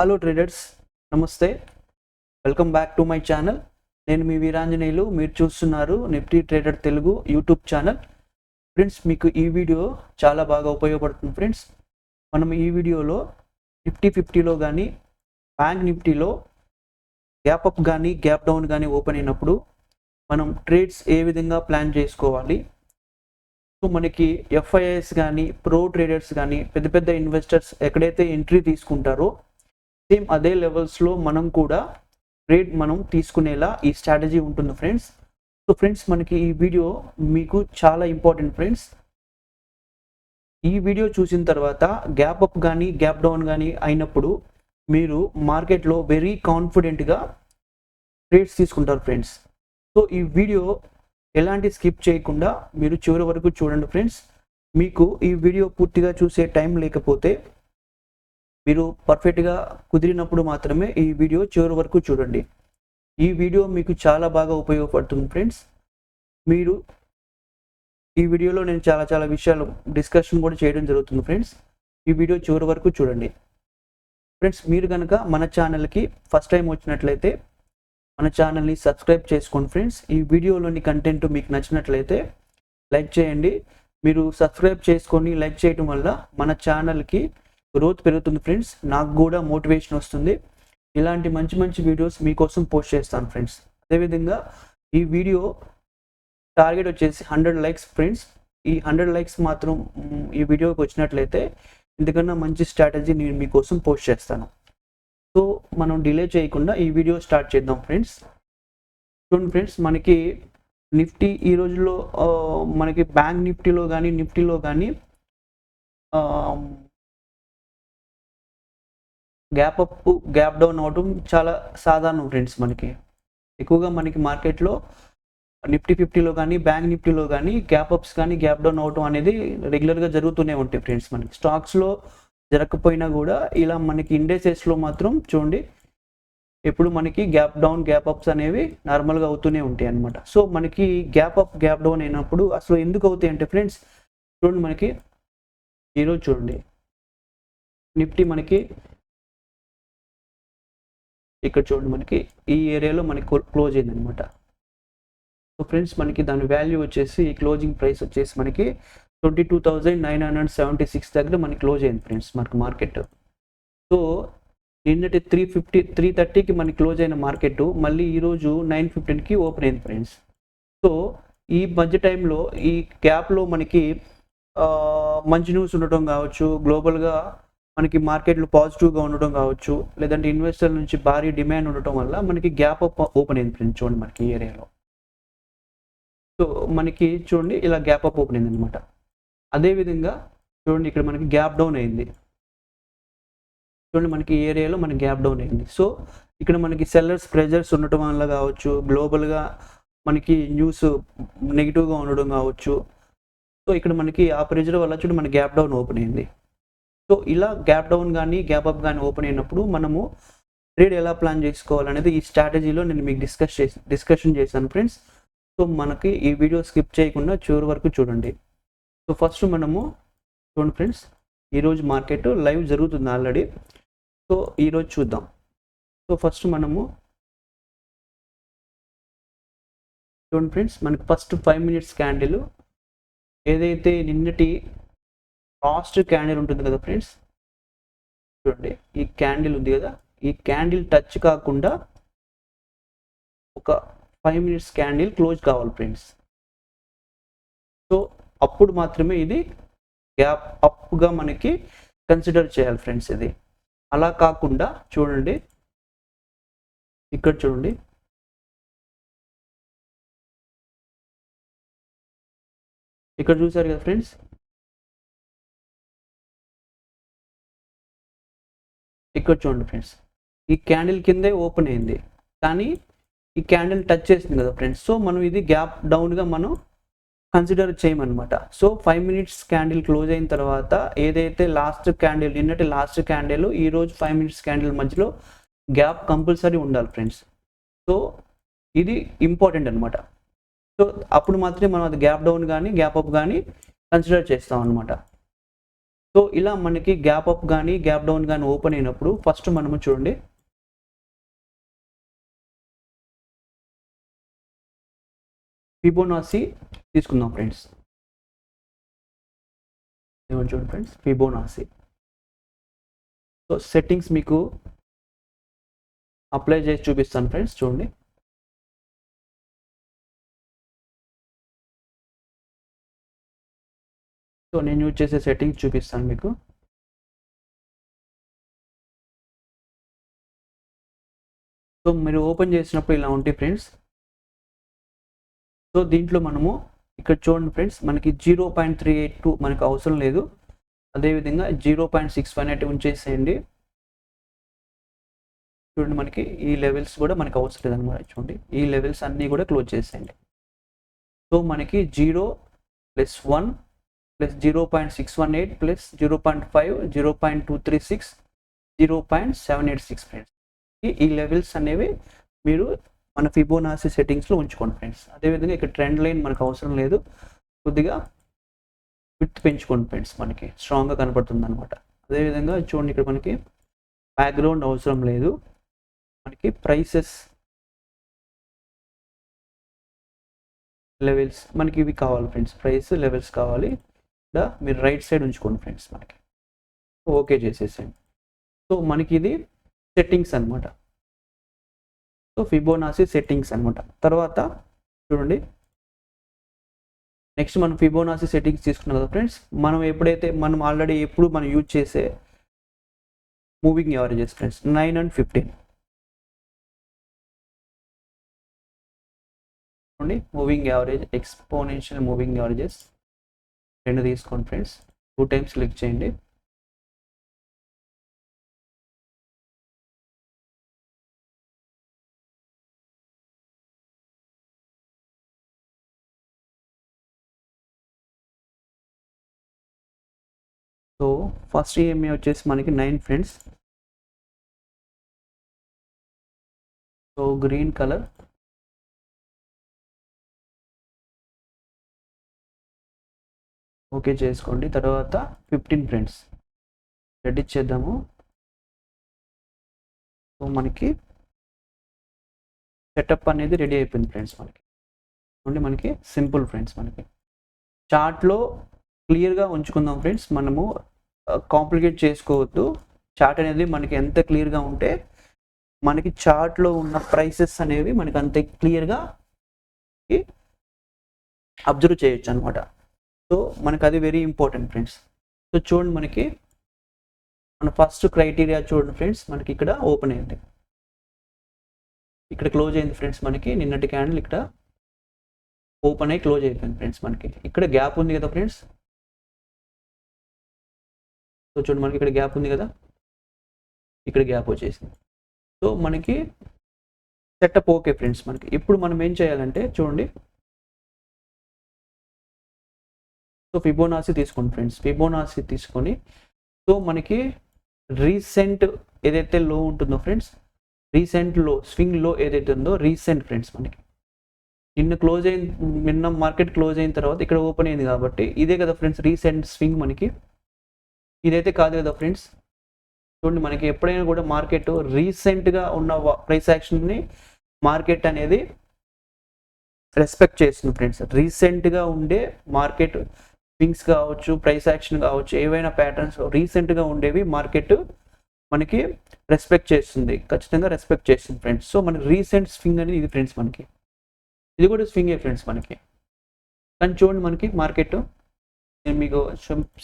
Hello traders, నమస్తే. Welcome back to my channel. నేను మీ వీరాంజనేయులు. మీరు చూస్తున్నారు Nifty trader Telugu YouTube channel. Friends, మీకు ఈ వీడియో చాలా బాగా ఉపయోగపడుతుంది. ఫ్రెండ్స్, మనం ఈ వీడియోలో నిఫ్టీ 50లో కానీ బ్యాంక్ నిఫ్టీలో గ్యాప్ అప్ కానీ గ్యాప్ డౌన్ కానీ ఓపెన్ అయినప్పుడు మనం ట్రేడ్స్ ఏ విధంగా ప్లాన్ చేసుకోవాలి. సో మనకి ఎఫ్ఐఎస్ కానీ ప్రో ట్రేడర్స్ కానీ పెద్ద పెద్ద ఇన్వెస్టర్స్ ఎక్కడైతే ఎంట్రీ తీసుకుంటారో సేమ్ అదే లెవెల్స్లో మనం కూడా ట్రేడ్ మనం తీసుకునేలా ఈ స్ట్రాటజీ ఉంటుంది ఫ్రెండ్స్. సో ఫ్రెండ్స్, మనకి ఈ వీడియో మీకు చాలా ఇంపార్టెంట్ ఫ్రెండ్స్. ఈ వీడియో చూసిన తర్వాత గ్యాప్ అప్ కానీ గ్యాప్ డౌన్ కానీ అయినప్పుడు మీరు మార్కెట్లో వెరీ కాన్ఫిడెంట్గా ట్రేడ్స్ తీసుకుంటారు ఫ్రెండ్స్. సో ఈ వీడియో ఎలాంటి స్కిప్ చేయకుండా మీరు చివరి వరకు చూడండి ఫ్రెండ్స్. మీకు ఈ వీడియో పూర్తిగా చూసే టైం లేకపోతే మీరు పర్ఫెక్ట్గా కుదిరినప్పుడు మాత్రమే ఈ వీడియో చివరి వరకు చూడండి. ఈ వీడియో మీకు చాలా బాగా ఉపయోగపడుతుంది ఫ్రెండ్స్. మీరు ఈ వీడియోలో నేను చాలా విషయాలు డిస్కషన్ కూడా చేయడం జరుగుతుంది ఫ్రెండ్స్. ఈ వీడియో చివరి వరకు చూడండి ఫ్రెండ్స్. మీరు కనుక మన ఛానల్కి ఫస్ట్ టైం వచ్చినట్లయితే మన ఛానల్ని సబ్స్క్రైబ్ చేసుకోండి ఫ్రెండ్స్. ఈ వీడియోలోని కంటెంట్ మీకు నచ్చినట్లయితే లైక్ చేయండి. మీరు సబ్స్క్రైబ్ చేసుకొని లైక్ చేయడం వల్ల మన ఛానల్కి గ్రోత్ పెరుగుతుంది ఫ్రెండ్స్. నాకు కూడా మోటివేషన్ వస్తుంది. ఇలాంటి మంచి వీడియోస్ మీకోసం పోస్ట్ చేస్తాను ఫ్రెండ్స్. అదేవిధంగా ఈ వీడియో టార్గెట్ వచ్చేసి 100 లైక్స్ ఫ్రెండ్స్. ఈ 100 లైక్స్ మాత్రం ఈ వీడియోకి వచ్చినట్లయితే ఎందుకన్నా మంచి స్ట్రాటజీ నేను మీకోసం పోస్ట్ చేస్తాను. సో మనం డిలే చేయకుండా ఈ వీడియో స్టార్ట్ చేద్దాం ఫ్రెండ్స్. చూడండి ఫ్రెండ్స్, మనకి నిఫ్టీ ఈ రోజుల్లో మనకి బ్యాంక్ నిఫ్టీలో కానీ నిఫ్టీలో కానీ గ్యాప్ అప్ గ్యాప్ డౌన్ అవడం చాలా సాధారణం ఫ్రెండ్స్. మనకి ఎక్కువగా మనకి మార్కెట్లో నిఫ్టీ 50లో కానీ బ్యాంక్ నిఫ్టీలో కానీ గ్యాప్ అప్స్ కానీ గ్యాప్ డౌన్ అవడం అనేది రెగ్యులర్గా జరుగుతూనే ఉంటాయి ఫ్రెండ్స్. మనకి స్టాక్స్లో జరగకపోయినా కూడా ఇలా మనకి ఇండెక్సెస్లో మాత్రం చూడండి ఎప్పుడు మనకి గ్యాప్ డౌన్ గ్యాప్ అప్స్ అనేవి నార్మల్గా అవుతూనే ఉంటాయి అన్నమాట. సో మనకి గ్యాప్ అప్ గ్యాప్ డౌన్ అయినప్పుడు అసలు ఎందుకు అవుతాయి అంటే ఫ్రెండ్స్, చూడండి మనకి ఈరోజు చూడండి నిఫ్టీ మనకి ఇక్కడ చూడండి మనకి ఈ ఏరియాలో మనకి క్లోజ్ అయింది అనమాట. సో ఫ్రెండ్స్, మనకి దాని వాల్యూ వచ్చేసి ఈ క్లోజింగ్ ప్రైస్ వచ్చేసి మనకి 22,976 దగ్గర మనకి క్లోజ్ అయింది ఫ్రెండ్స్ మనకి మార్కెట్. సో నిన్నటి 330కి మనకి క్లోజ్ అయిన మార్కెట్ మళ్ళీ ఈరోజు 915కి ఓపెన్ అయింది ఫ్రెండ్స్. సో ఈ మధ్య టైంలో ఈ గ్యాప్లో మనకి మంచి న్యూస్ ఉండటం కావచ్చు, గ్లోబల్గా మనకి మార్కెట్లు పాజిటివ్గా ఉండటం కావచ్చు, లేదంటే ఇన్వెస్టర్ నుంచి భారీ డిమాండ్ ఉండటం వల్ల మనకి గ్యాప్ అప్ ఓపెన్ అయింది ఫ్రెండ్స్. చూడండి మనకి ఈ ఏరియాలో. సో మనకి చూడండి ఇలా గ్యాప్ అప్ ఓపెన్ అయింది అనమాట. అదేవిధంగా చూడండి ఇక్కడ మనకి గ్యాప్ డౌన్ అయింది. చూడండి మనకి ఈ ఏరియాలో మనకి గ్యాప్ డౌన్ అయింది. సో ఇక్కడ మనకి సెల్లర్స్ ప్రెజర్స్ ఉండటం వల్ల కావచ్చు, గ్లోబల్గా మనకి న్యూస్ నెగిటివ్గా ఉండడం కావచ్చు. సో ఇక్కడ మనకి ఆ ప్రెజర్ వల్ల చూడండి మనకి గ్యాప్ డౌన్ ఓపెన్ అయింది. సో ఇలా గ్యాప్ డౌన్ కానీ గ్యాప్ అప్ కానీ ఓపెన్ అయినప్పుడు మనము ట్రేడ్ ఎలా ప్లాన్ చేసుకోవాలనేది ఈ స్ట్రాటజీలో నేను మీకు డిస్కషన్ చేశాను ఫ్రెండ్స్. సో మనకి ఈ వీడియో స్కిప్ చేయకుండా చివరి వరకు చూడండి. సో ఫస్ట్ మనము చూడండి ఫ్రెండ్స్, ఈరోజు మార్కెట్ లైవ్ జరుగుతుంది ఆల్రెడీ. సో ఈరోజు చూద్దాం. సో ఫస్ట్ మనము చూడండి ఫ్రెండ్స్, మనకి ఫస్ట్ 5 మినిట్స్ క్యాండిల్ ఏదైతే నిన్నటి లాస్ట్ క్యాండిల్ ఉంటుంది కదా ఫ్రెండ్స్, చూడండి ఈ క్యాండిల్ ఉంది కదా, ఈ క్యాండిల్ టచ్ కాకుండా ఒక 5 మినిట్స్ క్యాండిల్ క్లోజ్ కావాలి ఫ్రెండ్స్. సో అప్పుడు మాత్రమే ఇది గ్యాప్ అప్గా మనకి కన్సిడర్ చేయాలి ఫ్రెండ్స్. ఇది అలా కాకుండా చూడండి ఇక్కడ చూడండి ఇక్కడ చూసారు కదా ఫ్రెండ్స్, ఇక్కడ చూడండి ఫ్రెండ్స్ ఈ క్యాండిల్ కిందే ఓపెన్ అయింది కానీ ఈ క్యాండిల్ టచ్ చేసింది కదా ఫ్రెండ్స్. సో మనం ఇది గ్యాప్ డౌన్గా మనం కన్సిడర్ చేయమన్నమాట. సో 5 మినిట్స్ క్యాండిల్ క్లోజ్ అయిన తర్వాత ఏదైతే లాస్ట్ క్యాండిల్ నిన్నటి లాస్ట్ క్యాండిల్ ఈరోజు 5 మినిట్స్ క్యాండిల్ మధ్యలో గ్యాప్ కంపల్సరీ ఉండాలి ఫ్రెండ్స్. సో ఇది ఇంపార్టెంట్ అనమాట. సో అప్పుడు మాత్రమే మనం అది గ్యాప్ డౌన్ కానీ గ్యాప్ అప్ కానీ కన్సిడర్ చేస్తాం అనమాట. సో ఇలా మనకి గ్యాప్ అప్ కానీ గ్యాప్ డౌన్ కానీ ఓపెన్ అయినప్పుడు ఫస్ట్ మనము చూడండి ఫిబోనాసి తీసుకుందాం ఫ్రెండ్స్. ఏమని చూడండి ఫ్రెండ్స్, ఫిబోనాసి. సో సెట్టింగ్స్ మీకు అప్లై చేసి చూపిస్తాను ఫ్రెండ్స్, చూడండి. సో నేను యూజ్ చేసే సెట్టింగ్స్ చూపిస్తాను మీకు. సో మీరు ఓపెన్ చేసినప్పుడు ఇలా ఉంటాయి ఫ్రెండ్స్. సో దీంట్లో మనము ఇక్కడ చూడండి ఫ్రెండ్స్, మనకి 0.382 మనకు అవసరం లేదు. అదేవిధంగా 0.618 ఉంచేసేయండి. చూడండి మనకి ఈ లెవెల్స్ కూడా మనకు అవసరం లేదన్నమాట. చూడండి ఈ లెవెల్స్ అన్నీ కూడా క్లోజ్ చేసేయండి. సో మనకి 0 + 1 + 0.618 + 0.5 0.236 0.786 ఫ్రెండ్స్. ఈ లెవెల్స్ అనేవి మీరు మన ఫిబోనాసి సెట్టింగ్స్లో ఉంచుకోండి ఫ్రెండ్స్. అదేవిధంగా ఇక్కడ ట్రెండ్ లైన్ మనకు అవసరం లేదు, కొద్దిగా విడ్త్ పెంచుకోండి ఫ్రెండ్స్, మనకి స్ట్రాంగ్గా కనపడుతుంది అనమాట. అదేవిధంగా చూడండి ఇక్కడ మనకి బ్యాక్గ్రౌండ్ అవసరం లేదు, మనకి ప్రైసెస్ లెవెల్స్ మనకి ఇవి కావాలి ఫ్రెండ్స్, ప్రైస్ లెవెల్స్ కావాలి. ఇక్కడ మీరు రైట్ సైడ్ ఉంచుకోండి ఫ్రెండ్స్, మనకి ఓకే చేసేసేయండి. సో మనకి ఇది సెట్టింగ్స్ అనమాట. సో ఫిబోనాసి సెట్టింగ్స్ అనమాట. తర్వాత చూడండి నెక్స్ట్ మనం ఫిబోనాసి సెట్టింగ్స్ తీసుకున్నాం కదా ఫ్రెండ్స్, మనం ఆల్రెడీ ఎప్పుడు మనం యూజ్ చేసే మూవింగ్ యావరేజెస్ ఫ్రెండ్స్ 9 and 15. చూడండి moving average, exponential moving averages రెండు తీసుకోండి ఫ్రెండ్స్. 2 times క్లిక్ చేయండి. సో ఫస్ట్ ఈఎంఏ వచ్చేసి మనకి 9 friends. So green colour, okay చేసుకోండి. తర్వాత 15 ఫ్రెండ్స్ రెడీ చేద్దాము. సో మనకి సెటప్ అనేది రెడీ అయిపోయింది ఫ్రెండ్స్. మనకి సింపుల్ ఫ్రెండ్స్, మనకి చార్ట్లో క్లియర్గా ఉంచుకుందాం ఫ్రెండ్స్. మనము కాంప్లికేట్ చేసుకోవద్దు. చార్ట్ అనేది మనకి ఎంత క్లియర్గా ఉంటే మనకి చార్ట్లో ఉన్న ప్రైసెస్ అనేవి మనకి అంత క్లియర్గా అబ్జర్వ్ చేయొచ్చు అనమాట. సో మనకు అది వెరీ ఇంపార్టెంట్ ఫ్రెండ్స్. సో చూడండి మనకి మన ఫస్ట్ క్రైటీరియా చూడండి ఫ్రెండ్స్, మనకి ఇక్కడ ఓపెన్ అయింది, ఇక్కడ క్లోజ్ అయింది ఫ్రెండ్స్. మనకి నిన్నటి క్యాండిల్ ఇక్కడ ఓపెన్ అయ్యి క్లోజ్ అయిపోయింది ఫ్రెండ్స్. మనకి ఇక్కడ గ్యాప్ ఉంది కదా ఫ్రెండ్స్. సో చూడండి మనకి ఇక్కడ గ్యాప్ ఉంది కదా, ఇక్కడ గ్యాప్ వచ్చేసింది. సో మనకి సెటప్ ఓకే ఫ్రెండ్స్. మనకి ఇప్పుడు మనం ఏం చేయాలంటే చూడండి, సో ఫిబోనాసి తీసుకోండి ఫ్రెండ్స్. ఫిబోనాసి తీసుకొని సో మనకి రీసెంట్ ఏదైతే లో ఉంటుందో ఫ్రెండ్స్, రీసెంట్ లో స్వింగ్ లో ఏదైతే ఉందో రీసెంట్ ఫ్రెండ్స్, మనకి నిన్న మార్కెట్ క్లోజ్ అయిన తర్వాత ఇక్కడ ఓపెన్ అయింది కాబట్టి ఇదే కదా ఫ్రెండ్స్ రీసెంట్ స్వింగ్. మనకి ఇదైతే కాదు కదా ఫ్రెండ్స్. చూడండి మనకి ఎప్పుడైనా కూడా మార్కెట్ రీసెంట్గా ఉన్న ప్రైస్ యాక్షన్ని మార్కెట్ అనేది రెస్పెక్ట్ చేస్తుంది ఫ్రెండ్స్. రీసెంట్గా ఉండే మార్కెట్ స్వింగ్స్ కావచ్చు, ప్రైస్ యాక్షన్ కావచ్చు, ఏవైనా ప్యాటర్న్స్ రీసెంట్గా ఉండేవి మార్కెట్ మనకి రెస్పెక్ట్ చేస్తుంది, ఖచ్చితంగా రెస్పెక్ట్ చేస్తుంది ఫ్రెండ్స్. సో మనకి రీసెంట్ స్వింగ్ అనేది ఇది ఫ్రెండ్స్. మనకి ఇది కూడా స్వింగే ఫ్రెండ్స్ మనకి. కానీ చూడండి మనకి మార్కెట్ నేను మీకు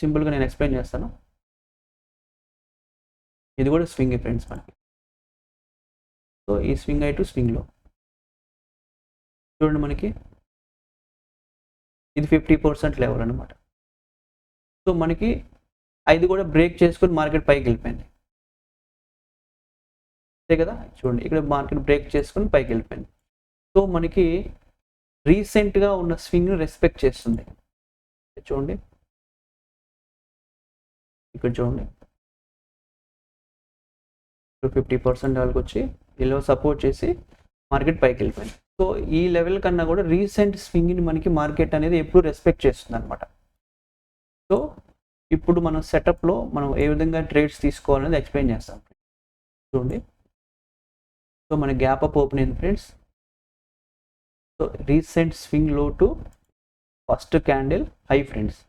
సింపుల్గా నేను ఎక్స్ప్లెయిన్ చేస్తాను. ఇది కూడా స్వింగే ఫ్రెండ్స్ మనకి. సో ఈ స్వింగ్ హై టు స్వింగ్లో చూడండి మనకి ఇది 50% లెవెల్ అనమాట. సో మనకి ఇది కూడా బ్రేక్ చేసుకొని మార్కెట్ పైకి వెళ్ళిపోయింది, అంతే కదా. చూడండి ఇక్కడ మార్కెట్ బ్రేక్ చేసుకొని పైకి వెళ్ళిపోయింది. సో మనకి రీసెంట్గా ఉన్న స్వింగ్ని రెస్పెక్ట్ చేస్తుంది. చూడండి ఇక్కడ చూడండి 50% లెవెల్కి వచ్చి ఇలా సపోర్ట్ చేసి మార్కెట్ పైకి వెళ్ళిపోయింది. సో ఈ లెవెల్ కన్నా కూడా రీసెంట్ స్వింగ్ని మనకి మార్కెట్ అనేది ఎప్పుడు రెస్పెక్ట్ చేస్తుంది అనమాట. సో ఇప్పుడు మనం సెటప్లో మనం ఏ విధంగా ట్రేడ్స్ తీసుకోవాలనేది ఎక్స్ప్లెయిన్ చేస్తాం. చూడండి, సో మన గ్యాప్ అప్ ఓపెన్ అయింది ఫ్రెండ్స్. సో రీసెంట్ స్వింగ్ లో to first candle high friends.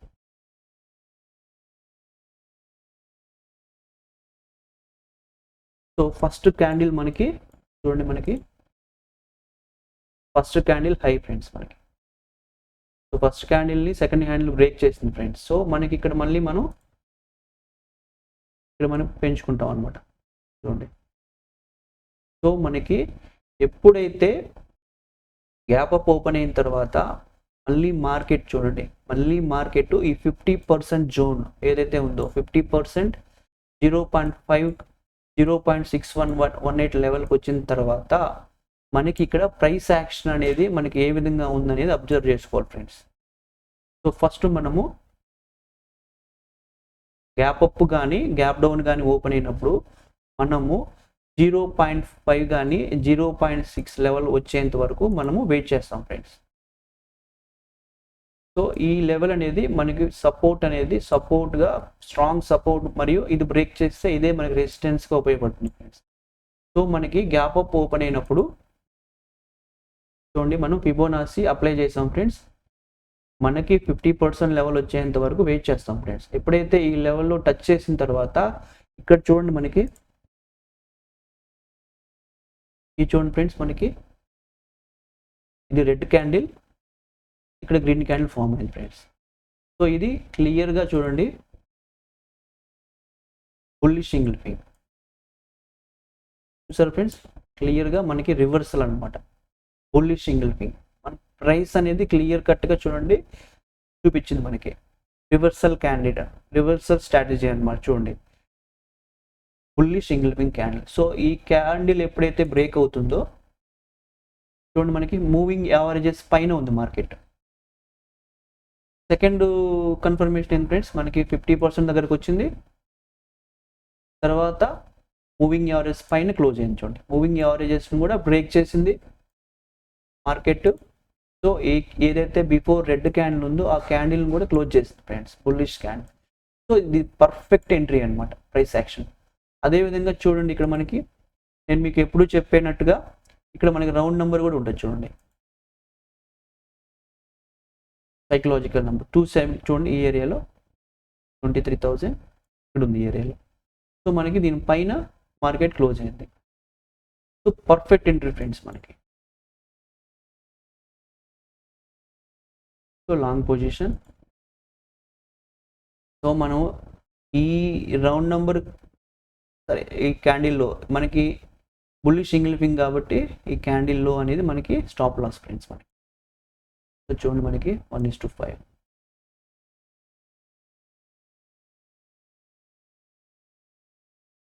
So first candle మనకి చూడండి, మనకి ఫస్ట్ క్యాండిల్ హై ఫ్రెండ్స్ మనకి. సో ఫస్ట్ క్యాండిల్ని సెకండ్ క్యాండిల్ బ్రేక్ చేసింది ఫ్రెండ్స్. సో మనకి ఇక్కడ మళ్ళీ మనం పెంచుకుంటాం అనమాట. చూడండి, సో మనకి ఎప్పుడైతే గ్యాప్ అప్ ఓపెన్ అయిన తర్వాత మళ్ళీ మార్కెట్ చూడండి, మళ్ళీ మార్కెట్ ఈ 50% జోన్ ఏదైతే ఉందో 50% 0.5 0.6118 లెవెల్కి వచ్చిన తర్వాత మనకి ఇక్కడ ప్రైస్ యాక్షన్ అనేది మనకి ఏ విధంగా ఉందనేది అబ్జర్వ్ చేసుకోవాలి ఫ్రెండ్స్. సో ఫస్ట్ మనము గ్యాప్ అప్ కానీ గ్యాప్ డౌన్ కానీ ఓపెన్ అయినప్పుడు మనము 0.5 కానీ 0.6 లెవెల్ వచ్చేంత వరకు మనము వెయిట్ చేస్తాం ఫ్రెండ్స్. సో ఈ లెవెల్ అనేది మనకి సపోర్ట్గా స్ట్రాంగ్ సపోర్ట్, మరియు ఇది బ్రేక్ చేస్తే ఇదే మనకి రెసిస్టెన్స్గా ఉపయోగపడుతుంది ఫ్రెండ్స్. సో మనకి గ్యాప్ అప్ ఓపెన్ అయినప్పుడు చూడండి, మనం ఫిబోనాచి అప్లై చేసాం ఫ్రెండ్స్. మనకి 50% లెవెల్ వచ్చేంత వరకు వెయిట్ చేస్తాం ఫ్రెండ్స్. ఎప్పుడైతే ఈ లెవెల్లో టచ్ చేసిన తర్వాత ఇక్కడ చూడండి, మనకి చూడండి ఫ్రెండ్స్, మనకి ఇది రెడ్ క్యాండిల్, ఇక్కడ గ్రీన్ క్యాండిల్ ఫామ్ అయింది ఫ్రెండ్స్. సో ఇది క్లియర్గా చూడండి, బుల్లిష్ ఇంగ్ల్ఫింగ్ చూసారు ఫ్రెండ్స్. క్లియర్గా మనకి రివర్సల్ అనమాట, బుల్లిష్ ఇంగ్ల్ఫింగ్. మన ప్రైస్ అనేది క్లియర్ కట్గా చూడండి చూపించింది మనకి. రివర్సల్ స్ట్రాటజీ అనమాట. చూడండి, బుల్లిష్ ఇంగ్ల్ఫింగ్ క్యాండిల్. సో ఈ క్యాండిల్ ఎప్పుడైతే బ్రేక్ అవుతుందో చూడండి, మనకి మూవింగ్ యావరేజెస్ పైన ఉంది మార్కెట్. సెకండ్ కన్ఫర్మేషన్ ఏంటి ఫ్రెండ్స్, మనకి 50% దగ్గరకు వచ్చింది, తర్వాత మూవింగ్ యావరేజ్ పైన క్లోజ్ అయింది. చూడండి, మూవింగ్ యావరేజెస్ని కూడా బ్రేక్ చేసింది మార్కెట్. సో ఏదైతే బిఫోర్ రెడ్ క్యాండిల్ ఉందో ఆ క్యాండిల్ని కూడా క్లోజ్ చేసింది ఫ్రెండ్స్, బుల్లిష్ క్యాండిల్. సో ఇది పర్ఫెక్ట్ ఎంట్రీ అనమాట ప్రైస్ యాక్షన్. అదేవిధంగా చూడండి, ఇక్కడ మనకి నేను మీకు ఎప్పుడు చెప్పినట్టుగా ఇక్కడ మనకి రౌండ్ నెంబర్ కూడా ఉంటుంది. చూడండి, సైకలాజికల్ నెంబర్ 27 చూడండి, ఈ ఏరియాలో 23,000 ఇక్కడ ఉంది ఈ ఏరియాలో. సో మనకి దీనిపైన మార్కెట్ క్లోజ్ అయింది. సో పర్ఫెక్ట్ ఎంట్రీ ఫ్రెండ్స్ మనకి. So long position. సో మనం ఈ రౌండ్ నెంబర్ సరే ఈ క్యాండిల్లో మనకి బుల్లిష్ ఇంగ్ల్ఫింగ్ కాబట్టి ఈ క్యాండిల్లో అనేది మనకి స్టాప్ లాస్ ఫ్రెండ్స్ మనకి. సో చూడండి, మనకి 1:5.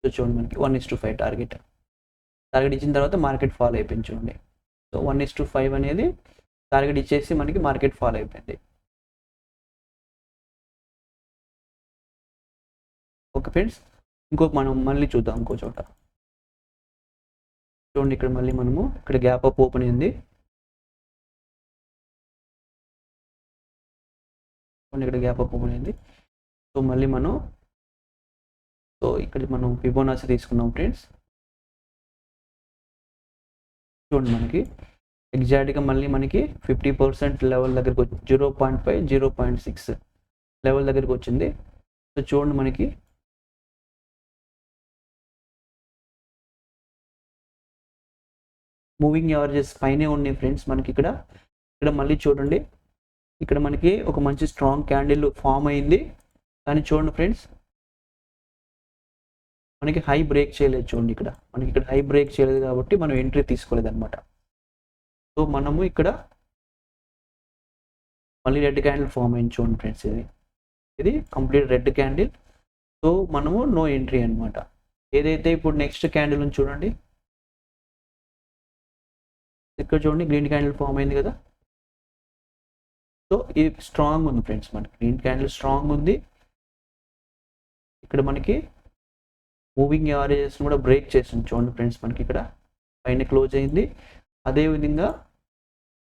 సో చూడండి, మనకి 1:5 టార్గెట్ ఇచ్చిన తర్వాత మార్కెట్ ఫాల్ అయిపోయింది. చూడండి, సో 1:5 అనేది టార్గెట్ ఇచ్చేసి మనకి మార్కెట్ ఫాల్ అయిపోయింది. ఓకే ఫ్రెండ్స్, మనం మళ్ళీ చూద్దాం ఇంకో చోట. చూడండి, ఇక్కడ మళ్ళీ మనము ఇక్కడ గ్యాప్ అప్ ఓపెన్ అయింది. ఇక్కడ గ్యాప్ అప్ ఓపెన్ అయింది. సో మళ్ళీ ఇక్కడ మనం ఫిబోనాచి తీసుకున్నాం ఫ్రెండ్స్. చూడండి, మనకి ఎగ్జాక్ట్గా మళ్ళీ మనకి 50% లెవెల్ దగ్గరికి వచ్చి 0.5 0.6 లెవెల్ దగ్గరికి వచ్చింది. సో చూడండి, మనకి మూవింగ్ యావరేజెస్ పైనే ఉన్నాయి ఫ్రెండ్స్ మనకి. ఇక్కడ మళ్ళీ చూడండి, ఇక్కడ మనకి ఒక మంచి స్ట్రాంగ్ క్యాండిల్ ఫామ్ అయింది. కానీ చూడండి ఫ్రెండ్స్, మనకి హై బ్రేక్ చేయలేదు. చూడండి, ఇక్కడ హై బ్రేక్ చేయలేదు కాబట్టి మనం ఎంట్రీ తీసుకోలేదు అనమాట. సో మనము ఇక్కడ మళ్ళీ రెడ్ క్యాండిల్ ఫామ్ అయింది. చూడండి ఫ్రెండ్స్, ఇది కంప్లీట్ రెడ్ క్యాండిల్. సో మనము నో ఎంట్రీ అనమాట. ఏదైతే ఇప్పుడు నెక్స్ట్ క్యాండిల్ ఉంది చూడండి, ఇక్కడ చూడండి గ్రీన్ క్యాండిల్ ఫామ్ అయింది కదా. సో ఇది స్ట్రాంగ్ ఉంది ఫ్రెండ్స్, మనకి గ్రీన్ క్యాండిల్ స్ట్రాంగ్ ఉంది. ఇక్కడ మనకి మూవింగ్ యావరేజెస్ కూడా బ్రేక్ చేస్తుంది. చూడండి ఫ్రెండ్స్, మనకి ఇక్కడ పైన క్లోజ్ అయింది. అదేవిధంగా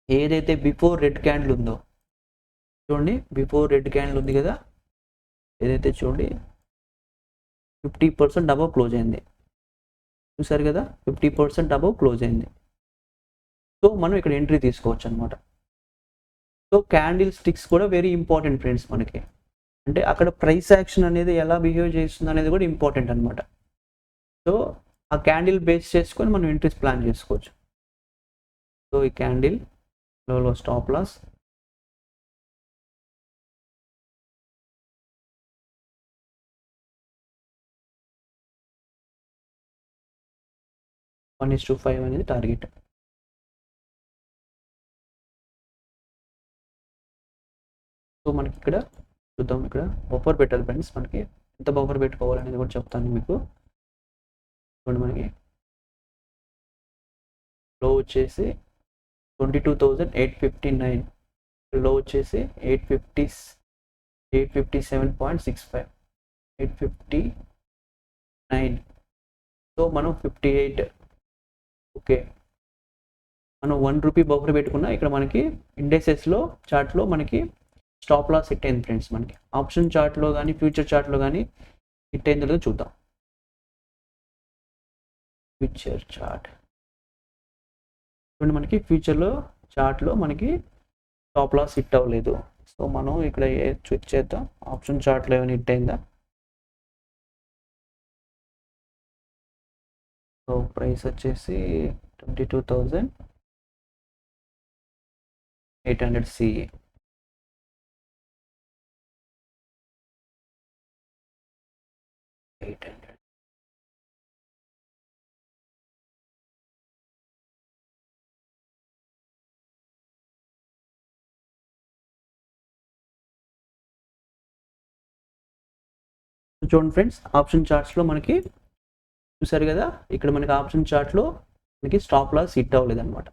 ఏదైతే బిఫోర్ రెడ్ క్యాండిల్ ఉందో చూడండి, బిఫోర్ రెడ్ క్యాండిల్ ఉంది కదా, ఏదైతే చూడండి 50% అబవ్ క్లోజ్ అయింది. చూసారు కదా, 50% అబవ్ క్లోజ్ అయింది. సో మనం ఇక్కడ ఎంట్రీ తీసుకోవచ్చు అనమాట. సో క్యాండిల్ స్టిక్స్ కూడా వెరీ ఇంపార్టెంట్ ఫ్రెండ్స్ మనకి. అంటే అక్కడ ప్రైస్ యాక్షన్ అనేది ఎలా బిహేవ్ చేస్తుంది అనేది కూడా ఇంపార్టెంట్ అనమాట. సో ఆ క్యాండిల్ బేస్ చేసుకొని మనం ఎంట్రీస్ ప్లాన్ చేసుకోవచ్చు. సో ఈ క్యాండిల్ లో stop loss, one is to 5 అనేది టార్గెట్. సో మనకి ఇక్కడ చూద్దాం, ఇక్కడ బఫర్ పెట్టాలి ఫ్రెండ్స్. మనకి ఎంత బఫర్ పెట్టుకోవాలనేది కూడా చెప్తాను మీకు. చూడండి, మనకి లో వచ్చేసి 22,859, లో వచ్చేసి 857.65, 859. సో మనం 58. ఓకే, మనం 1 రూపీ బఫర్ పెట్టుకున్నా ఇక్కడ మనకి ఇండెక్సెస్లో చార్ట్లో మనకి స్టాప్ లాస్ హిట్ అయింది ఫ్రెండ్స్. మనకి ఆప్షన్ చార్ట్లో కానీ ఫ్యూచర్ చార్ట్లో కానీ హిట్ అయిందో లేదో చూద్దాం. ఫ్యూచర్ చార్ట్ చూడండి, మనకి ఫ్యూచర్లో చార్ట్లో మనకి స్టాప్ లాస్ హిట్ అవ్వలేదు. సో మనం ఇక్కడ చెక్ చేద్దాం, ఆప్షన్ చార్ట్లో ఏమైనా హిట్ అయిందా. సో ప్రైస్ వచ్చేసి 22,800 CE. చూడండి ఫ్రెండ్స్, ఆప్షన్ చార్ట్స్లో మనకి చూసారు కదా, ఇక్కడ మనకి ఆప్షన్ చార్ట్లో మనకి స్టాప్ లాస్ హిట్ అవ్వలేదు అనమాట.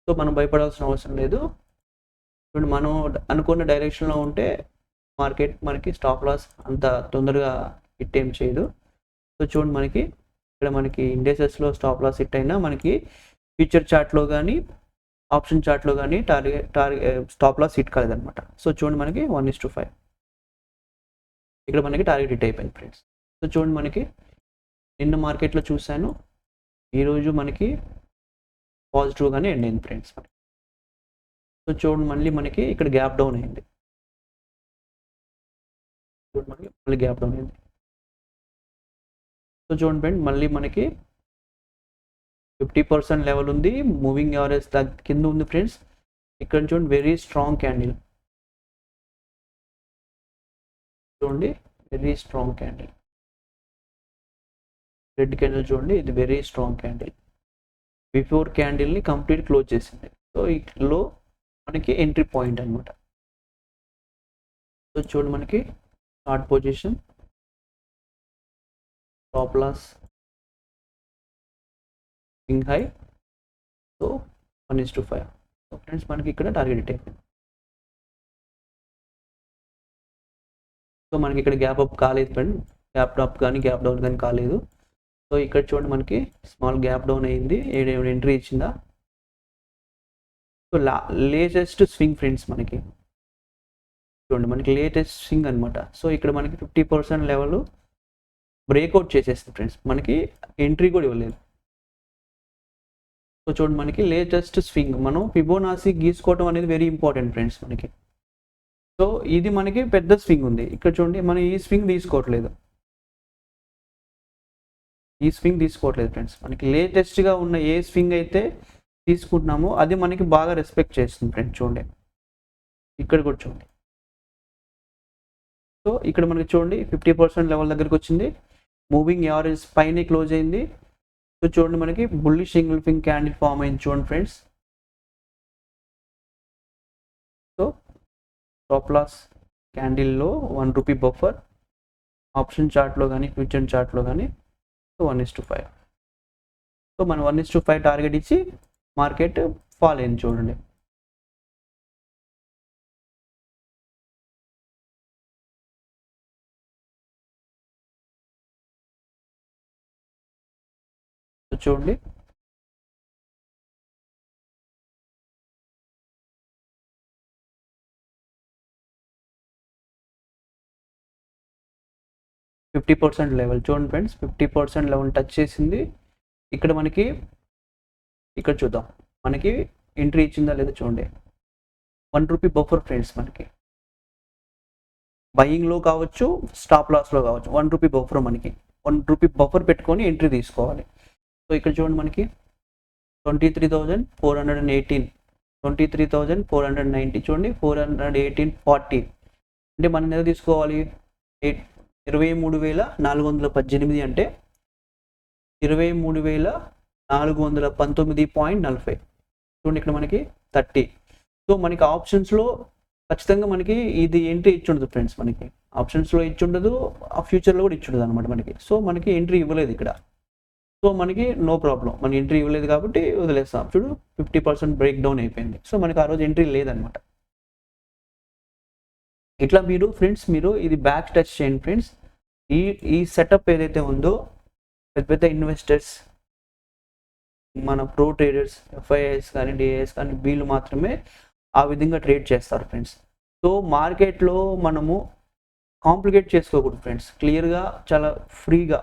సో మనం భయపడాల్సిన అవసరం లేదు. చూడండి, మనం అనుకున్న డైరెక్షన్లో ఉంటే మార్కెట్ మనకి స్టాప్ లాస్ అంత తొందరగా హిట్ ఏం చేయదు. సో చూడండి, మనకి ఇక్కడ మనకి ఇండెక్సెస్లో స్టాప్ లాస్ హిట్ అయినా మనకి ఫ్యూచర్ చార్ట్లో కానీ ఆప్షన్ చార్ట్లో కానీ స్టాప్ లాస్ హిట్ కాలేదన్నమాట. సో చూడండి, మనకి 1:5 ఇక్కడ మనకి టార్గెట్ హిట్ అయిపోయింది ఫ్రెండ్స్. సో చూడండి, మనకి నిన్న మార్కెట్లో చూశాను, ఈరోజు మనకి పాజిటివ్గానే ఎండ్ అయింది ఫ్రెండ్స్. సో చూడండి, మళ్ళీ మనకి ఇక్కడ గ్యాప్ డౌన్ అయింది. చూడండి, మనకి మళ్ళీ గ్యాప్ డౌన్ అయింది. సో చూడండి ఫ్రెండ్, మళ్ళీ మనకి 50% లెవెల్ ఉంది, మూవింగ్ యావరేజ్ కింద ఉంది ఫ్రెండ్స్. ఇక్కడ చూడండి, వెరీ స్ట్రాంగ్ క్యాండిల్. చూడండి, very strong candle, red candle చూడండి, ఇది వెరీ స్ట్రాంగ్ క్యాండిల్. బిఫోర్ క్యాండిల్ని కంప్లీట్ క్లోజ్ చేసింది. సో ఇట్లో మనకి ఎంట్రీ పాయింట్ అనమాట. సో చూడండి, మనకి short position, stop loss, swing high. So 1:5. So friends, మనకి ఇక్కడ టార్గెట్ హిట్ అయిపోయింది. సో మనకి ఇక్కడ గ్యాప్ అప్ కాలేదు ఫ్రెండ్, గ్యాప్ అప్ కానీ గ్యాప్ డౌన్ కానీ కాలేదు. సో ఇక్కడ చూడండి, మనకి స్మాల్ గ్యాప్ డౌన్ అయింది, ఎంట్రీ ఇచ్చిందా. సో లేటెస్ట్ స్వింగ్ ఫ్రెండ్స్, మనకి చూడండి, మనకి లేటెస్ట్ స్వింగ్ అనమాట. సో ఇక్కడ మనకి 50% లెవెల్ బ్రేక్అవుట్ చేసేస్తుంది ఫ్రెండ్స్, మనకి ఎంట్రీ కూడా ఇవ్వలేదు. సో చూడండి, మనకి లేటెస్ట్ స్వింగ్, మనం ఫిబోనాసీ గీసుకోవడం అనేది వెరీ ఇంపార్టెంట్ ఫ్రెండ్స్ మనకి. సో ఇది మనకి పెద్ద స్వింగ్ ఉంది, ఇక్కడ చూడండి మనం ఈ స్వింగ్ తీసుకోవట్లేదు, ఫ్రెండ్స్. మనకి లేటెస్ట్గా ఉన్న ఏ స్వింగ్ అయితే తీసుకుంటున్నామో అది మనకి బాగా రెస్పెక్ట్ చేస్తుంది ఫ్రెండ్స్. చూడండి, ఇక్కడ కూడా చూడండి. సో ఇక్కడ మనకి చూడండి 50% లెవెల్ దగ్గరికి వచ్చింది, మూవింగ్ యావరేజ్ పైన క్లోజ్ అయింది. సో చూడండి, మనకి బుల్లిష్ ఇంగ్ల్ఫింగ్ క్యాండిల్ ఫామ్ అయింది చూడండి ఫ్రెండ్స్. సో స్టాప్ లాస్ క్యాండిల్లో 1 రూపీ బఫర్, ఆప్షన్ చార్ట్లో కానీ ఫ్యూచర్ చార్ట్లో కానీ. సో 1:5. సో మనం 1:5 టార్గెట్ ఇచ్చి మార్కెట్ ఫాల్ అయింది చూడండి. చూడండి, 50% లెవెల్ చూడండి ఫ్రెండ్స్, 50% లెవెల్ టచ్ చేసింది. ఇక్కడ మనకి ఇక్కడ చూద్దాం మనకి ఎంట్రీ ఇచ్చిందా లేదా చూడండి. 1 రూపీ బఫర్ ఫ్రెండ్స్, మనకి బయింగ్లో కావచ్చు స్టాప్ లాస్లో కావచ్చు 1 రూపీ బఫర్, మనకి 1 రూపీ బఫర్ పెట్టుకొని ఎంట్రీ తీసుకోవాలి. సో ఇక్కడ చూడండి మనకి 23,418, 23,490 చూడండి, 418.40 అంటే మనం ఎంత తీసుకోవాలి, 23,418 అంటే 23,419.40 చూడండి ఇక్కడ మనకి 30. సో మనకి ఆప్షన్స్లో ఖచ్చితంగా మనకి ఇది ఎంట్రీ ఇచ్చి ఉండదు ఫ్రెండ్స్, మనకి ఆప్షన్స్లో ఇచ్చి ఉండదు, ఆ ఫ్యూచర్లో కూడా ఇచ్చి ఉండదు అనమాట మనకి. సో మనకి ఎంట్రీ ఇవ్వలేదు ఇక్కడ, సో మనకి నో ప్రాబ్లం, మన ఎంట్రీ ఇవ్వలేదు కాబట్టి వదిలేస్తాం. చూడు 50% బ్రేక్ డౌన్ అయిపోయింది. సో మనకి ఆ రోజు ఎంట్రీ లేదనమాట. ఇట్లా మీరు ఫ్రెండ్స్ మీరు ఇది బ్యాక్ టచ్ చేయండి ఫ్రెండ్స్. ఈ సెటప్ ఏదైతే ఉందో పెద్ద పెద్ద ఇన్వెస్టర్స్, మన ప్రో ట్రేడర్స్, ఎఫ్ఐఎస్ కానీ డిఐఎస్ కానీ వీళ్ళు మాత్రమే ఆ విధంగా ట్రేడ్ చేస్తారు ఫ్రెండ్స్. సో మార్కెట్లో మనము కాంప్లికేట్ చేసుకోకూడదు ఫ్రెండ్స్, క్లియర్గా చాలా ఫ్రీగా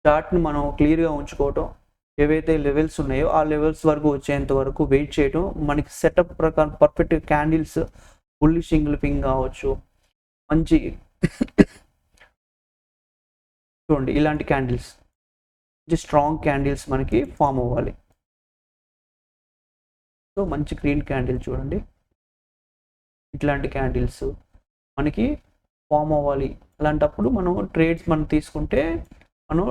చార్ట్ని మనం క్లియర్గా ఉంచుకోవటం, ఏవైతే లెవెల్స్ ఉన్నాయో ఆ లెవెల్స్ వరకు వచ్చేంత వరకు వెయిట్ చేయటం, మనకి సెటప్ ప్రకారం పర్ఫెక్ట్ క్యాండిల్స్, బుల్లిష్ ఇంగ్ల్ఫింగ్ కావచ్చు, మంచి చూడండి ఇలాంటి క్యాండిల్స్, మంచి స్ట్రాంగ్ క్యాండిల్స్ మనకి ఫామ్ అవ్వాలి. సో మంచి గ్రీన్ క్యాండిల్ చూడండి, ఇట్లాంటి క్యాండిల్స్ మనకి ఫామ్ అవ్వాలి. అలాంటప్పుడు మనం ట్రేడ్స్ మనం తీసుకుంటే మనం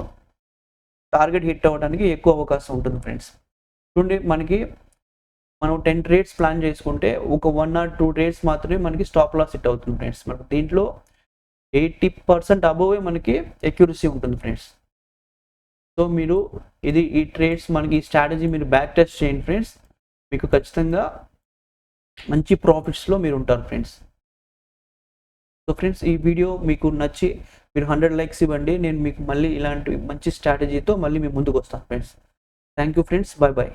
టార్గెట్ హిట్ అవ్వడానికి ఎక్కువ అవకాశం ఉంటుంది ఫ్రెండ్స్. చూడండి మనకి మనం 10 ట్రేడ్స్ ప్లాన్ చేసుకుంటే ఒక 1 or 2 ట్రేడ్స్ మాత్రమే మనకి స్టాప్ లాస్ హిట్ అవుతుంది ఫ్రెండ్స్. మనకు దీంట్లో 80% అబోవే మనకి ఎక్యురసీ ఉంటుంది ఫ్రెండ్స్. సో మీరు ఈ ట్రేడ్స్ మనకి ఈ స్ట్రాటజీ మీరు బ్యాక్ టెస్ట్ చేయండి ఫ్రెండ్స్, మీకు ఖచ్చితంగా మంచి ప్రాఫిట్స్లో మీరు ఉంటారు ఫ్రెండ్స్. సో ఫ్రెండ్స్ ఈ వీడియో మీకు నచ్చి మీరు 100 లైక్స్ ఇవ్వండి, నేను మీకు మళ్ళీ ఇలాంటి మంచి స్ట్రాటజీతో మళ్ళీ మీ ముందుకు వస్తాను friends. Thank you friends, bye bye.